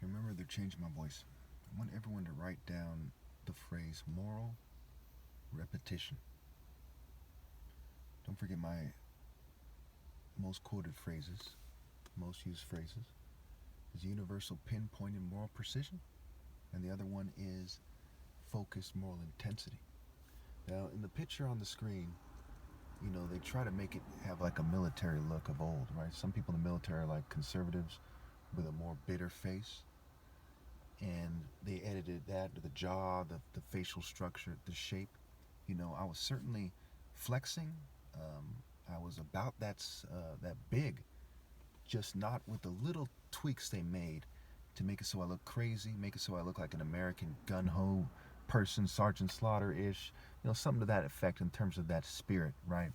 Remember, they're changing my voice. I want everyone to write down the phrase moral repetition. Don't forget my most quoted phrases, most used phrases, is universal pinpoint and moral precision, and the other one is focused moral intensity. Now, in the picture on the screen, they try to make it have like a military look of old, right? Some people in the military are like conservatives with a more bitter face, and they edited that, the jaw, the facial structure, the shape. I was certainly flexing. I was about that big, just not with the little tweaks they made to make it so I look crazy, make it so I look like an American gun ho person, Sergeant Slaughter ish, something to that effect in terms of that spirit, right?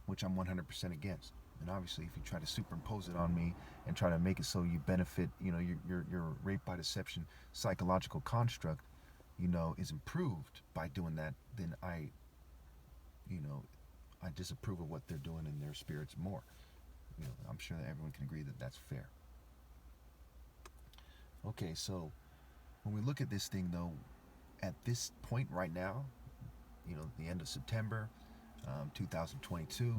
Which I'm 100% against. And obviously, if you try to superimpose it on me and try to make it so you benefit, your rape by deception psychological construct, is improved by doing that, then you know, I disapprove of what they're doing in their spirits more. I'm sure that everyone can agree that that's fair. Okay, so when we look at this thing, though, at this point right now, the end of September 2022,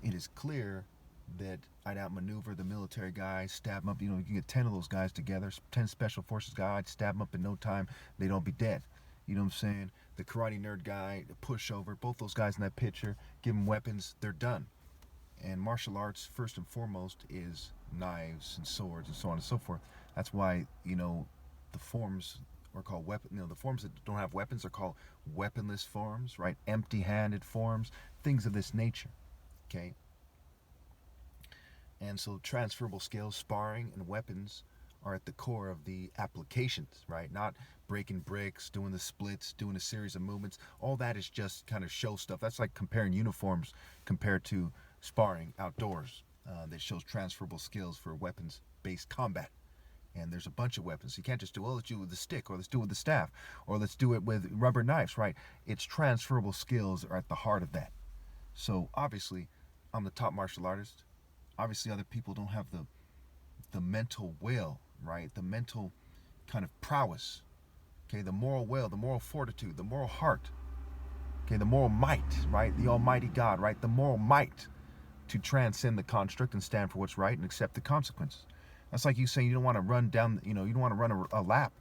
it is clear that I'd outmaneuver the military guys, stab them up. You can get 10 of those guys together, 10 special forces guys, I'd stab them up in no time. They'd all be dead. You know what I'm saying? The karate nerd guy, the pushover, both those guys in that picture, give them weapons, they're done. And martial arts, first and foremost, is knives and swords and so on and so forth. That's why, the forms are called weapon. The forms that don't have weapons are called weaponless forms, right? Empty-handed forms, things of this nature. Okay. And so transferable skills, sparring, and weapons are at the core of the applications, right? Not breaking bricks, doing the splits, doing a series of movements. All that is just kind of show stuff. That's like comparing uniforms compared to sparring outdoors. That shows transferable skills for weapons-based combat. And there's a bunch of weapons. You can't just do, let's do it with the stick, or let's do it with the staff, or let's do it with rubber knives, right? It's transferable skills are at the heart of that. So obviously, I'm the top martial artist. Obviously, other people don't have the mental will, right? The mental kind of prowess, okay? The moral will, the moral fortitude, the moral heart, okay? The moral might, right? The Almighty God, right? The moral might to transcend the construct and stand for what's right and accept the consequences. That's like you saying you don't want to run down, you don't want to run a lap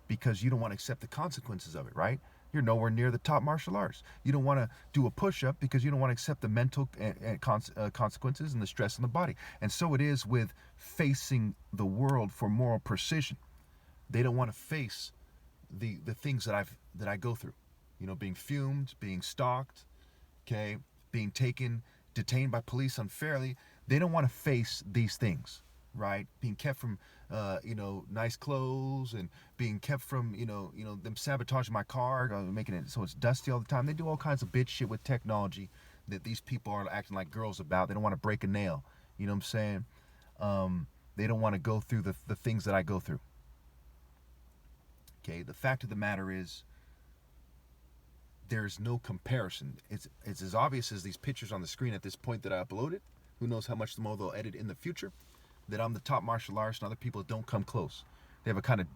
because you don't want to accept the consequences of it, right? You're nowhere near the top martial arts. You don't want to do a push-up because you don't want to accept the mental consequences and the stress in the body. And so it is with facing the world for moral precision. They don't want to face the things that I go through. Being fumed, being stalked, okay, being detained by police unfairly. They don't want to face these things, right? Being kept from, nice clothes, and being kept from, them sabotaging my car, making it so it's dusty all the time. They do all kinds of bitch shit with technology that these people are acting like girls about. They don't want to break a nail. You know what I'm saying? They don't want to go through the things that I go through. Okay, the fact of the matter is, there's no comparison. It's as obvious as these pictures on the screen at this point that I uploaded. Who knows how much more they'll edit in the future? That I'm the top martial artist and other people don't come close. They have a kind of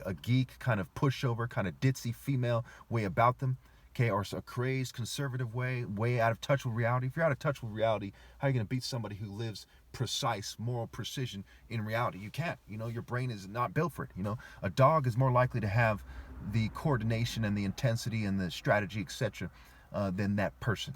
a geek, kind of pushover, kind of ditzy female way about them, okay, or a crazed conservative way out of touch with reality. If you're out of touch with reality, how are you going to beat somebody who lives precise moral precision in reality? You can't. Your brain is not built for it. A dog is more likely to have the coordination and the intensity and the strategy, etc., than that person.